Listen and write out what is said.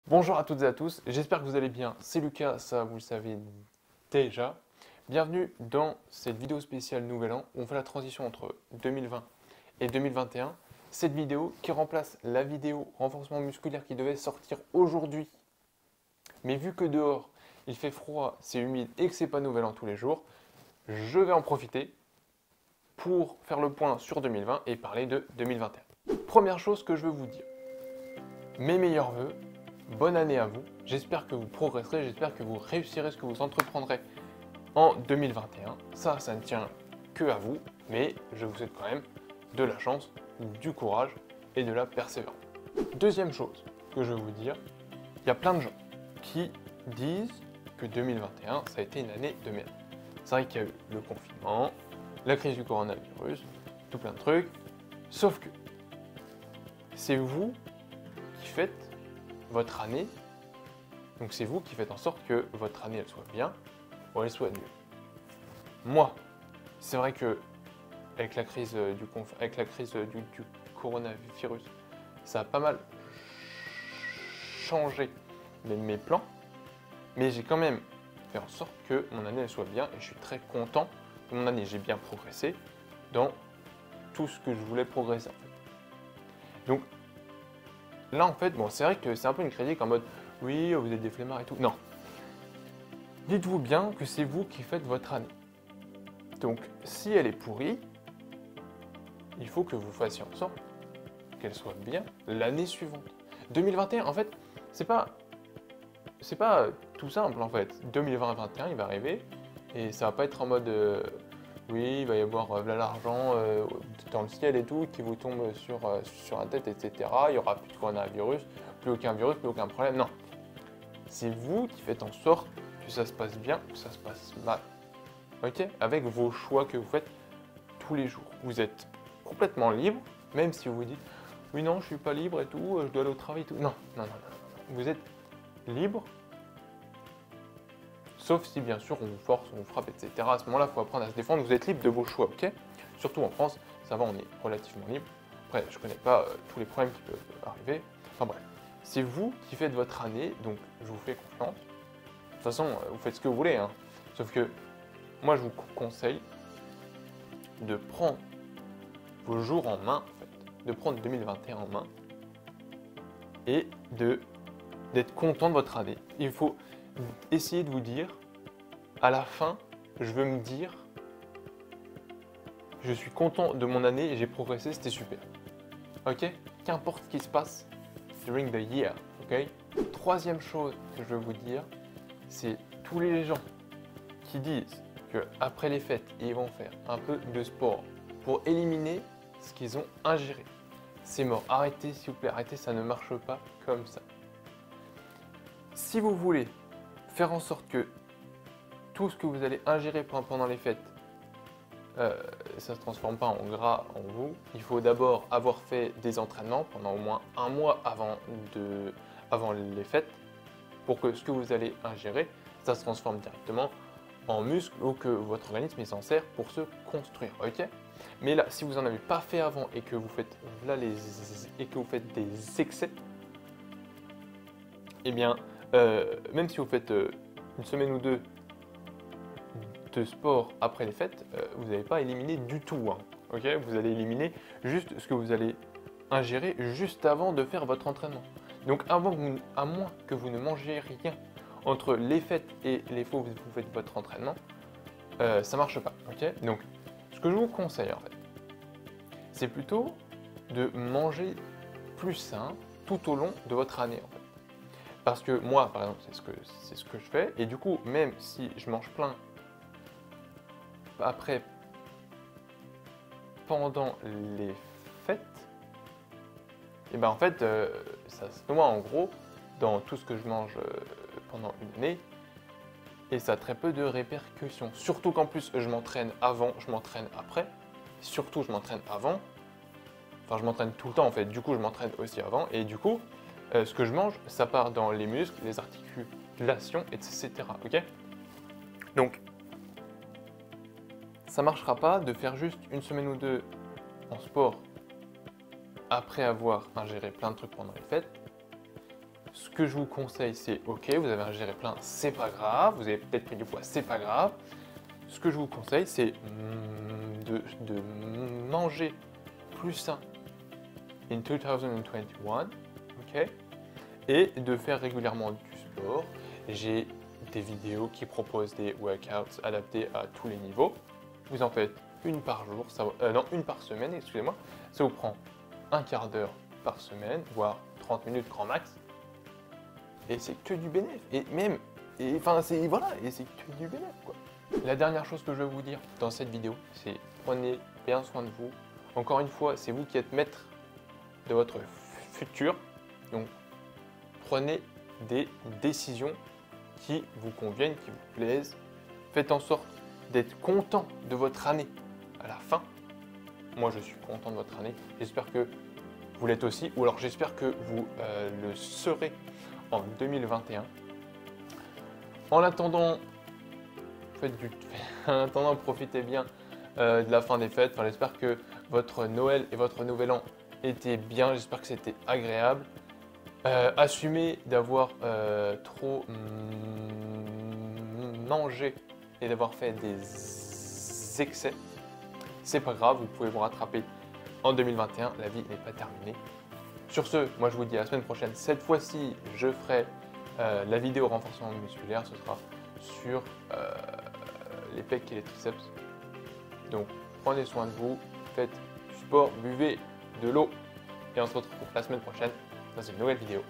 Bonjour à toutes et à tous, j'espère que vous allez bien. C'est Lucas, ça vous le savez déjà. Bienvenue dans cette vidéo spéciale Nouvel An où on fait la transition entre 2020 et 2021. Cette vidéo qui remplace la vidéo renforcement musculaire qui devait sortir aujourd'hui. Mais vu que dehors il fait froid, c'est humide et que c'est pas Nouvel An tous les jours, je vais en profiter pour faire le point sur 2020 et parler de 2021. Première chose que je veux vous dire, mes meilleurs vœux. Bonne année à vous, j'espère que vous progresserez, j'espère que vous réussirez ce que vous entreprendrez en 2021. Ça ne tient que à vous, mais je vous souhaite quand même de la chance, du courage et de la persévérance. Deuxième chose que je veux vous dire, il y a plein de gens qui disent que 2021, ça a été une année de merde. C'est vrai qu'il y a eu le confinement, la crise du coronavirus, tout plein de trucs, sauf que c'est vous qui faites votre année, donc c'est vous qui faites en sorte que votre année elle soit bien ou elle soit nulle. Moi, c'est vrai que avec la crise du coronavirus, ça a pas mal changé mes plans, mais j'ai quand même fait en sorte que mon année elle soit bien et je suis très content de mon année. J'ai bien progressé dans tout ce que je voulais progresser en fait. Donc là, en fait, bon, c'est vrai que c'est un peu une critique en mode « Oui, vous êtes des flemmards et tout ». Non. Dites-vous bien que c'est vous qui faites votre année. Donc, si elle est pourrie, il faut que vous fassiez en sorte qu'elle soit bien l'année suivante. 2021, en fait, c'est pas tout simple, en fait. 2021, il va arriver et ça va pas être en mode oui, il va y avoir là l'argent dans le ciel et tout qui vous tombe sur la tête, etc. Il n'y aura plus de coronavirus, plus aucun virus, plus aucun problème. Non. C'est vous qui faites en sorte que ça se passe bien ou que ça se passe mal. Ok? Avec vos choix que vous faites tous les jours. Vous êtes complètement libre, même si vous vous dites oui, non, je suis pas libre et tout, je dois aller au travail et tout. Non, non, non, non. Vous êtes libre. Sauf si bien sûr on vous force, on vous frappe, etc. À ce moment-là, il faut apprendre à se défendre. Vous êtes libre de vos choix, ok? Surtout en France, ça va, on est relativement libre. Après, je ne connais pas tous les problèmes qui peuvent arriver. Enfin bref, c'est vous qui faites votre année, donc je vous fais confiance. De toute façon, vous faites ce que vous voulez, hein. Sauf que moi, je vous conseille de prendre vos jours en main, en fait, de prendre 2021 en main et d'être content de votre année. Il faut essayer de vous dire, à la fin, je veux me dire, je suis content de mon année, j'ai progressé, c'était super. Ok? Qu'importe ce qui se passe during the year. Ok? Troisième chose que je veux vous dire, c'est tous les gens qui disent qu'après les fêtes, ils vont faire un peu de sport pour éliminer ce qu'ils ont ingéré. C'est mort. Arrêtez, s'il vous plaît, arrêtez, ça ne marche pas comme ça. Si vous voulez faire en sorte que tout ce que vous allez ingérer pendant les fêtes, ça ne se transforme pas en gras en vous, il faut d'abord avoir fait des entraînements pendant au moins un mois avant les fêtes pour que ce que vous allez ingérer, ça se transforme directement en muscle ou que votre organisme s'en sert pour se construire, ok? Mais là, si vous n'en avez pas fait avant et que vous faites des excès, eh bien, même si vous faites une semaine ou deux de sport après les fêtes, vous n'allez pas éliminer du tout, hein, ok? Vous allez éliminer juste ce que vous allez ingérer juste avant de faire votre entraînement. Donc, à moins que vous ne mangez rien entre les fêtes et les fois où vous faites votre entraînement, ça marche pas, ok? Donc, ce que je vous conseille en fait, c'est plutôt de manger plus sain tout au long de votre année en fait. Parce que moi, par exemple, c'est ce que je fais, et du coup, même si je mange plein après, pendant les fêtes, et ben en fait, ça se noie en gros dans tout ce que je mange pendant une année, et ça a très peu de répercussions. Surtout qu'en plus, je m'entraîne avant, je m'entraîne après. Surtout, je m'entraîne avant. Enfin, je m'entraîne tout le temps en fait. Du coup, je m'entraîne aussi avant. Et du coup, ce que je mange, ça part dans les muscles, les articulations, etc. Ok? Donc, ça marchera pas de faire juste une semaine ou deux en sport après avoir ingéré plein de trucs pendant les fêtes. Ce que je vous conseille, c'est ok, vous avez un géré plein, c'est pas grave, vous avez peut-être pris du poids, c'est pas grave. Ce que je vous conseille, c'est de manger plus sain in 2021, ok, et de faire régulièrement du sport. J'ai des vidéos qui proposent des workouts adaptés à tous les niveaux. Vous en faites une par jour, non, une par semaine, excusez-moi. Ça vous prend un quart d'heure par semaine, voire 30 minutes grand max. Et c'est que du bénéfice. Et même, enfin, c'est voilà, et c'est que du bénéfice, quoi. La dernière chose que je veux vous dire dans cette vidéo, c'est prenez bien soin de vous. Encore une fois, c'est vous qui êtes maître de votre futur. Donc, prenez des décisions qui vous conviennent, qui vous plaisent. Faites en sorte d'être content de votre année à la fin. Moi, je suis content de votre année. J'espère que vous l'êtes aussi, ou alors j'espère que vous le serez en 2021. En attendant, profitez bien de la fin des fêtes. Enfin, j'espère que votre Noël et votre Nouvel An étaient bien. J'espère que c'était agréable. Assumez d'avoir trop mangé et d'avoir fait des excès. C'est pas grave, vous pouvez vous rattraper en 2021. La vie n'est pas terminée. Sur ce, moi je vous dis à la semaine prochaine. Cette fois-ci, je ferai la vidéo renforcement musculaire. Ce sera sur les pecs et les triceps. Donc, prenez soin de vous, faites du sport, buvez de l'eau et on se retrouve la semaine prochaine dans une nouvelle vidéo.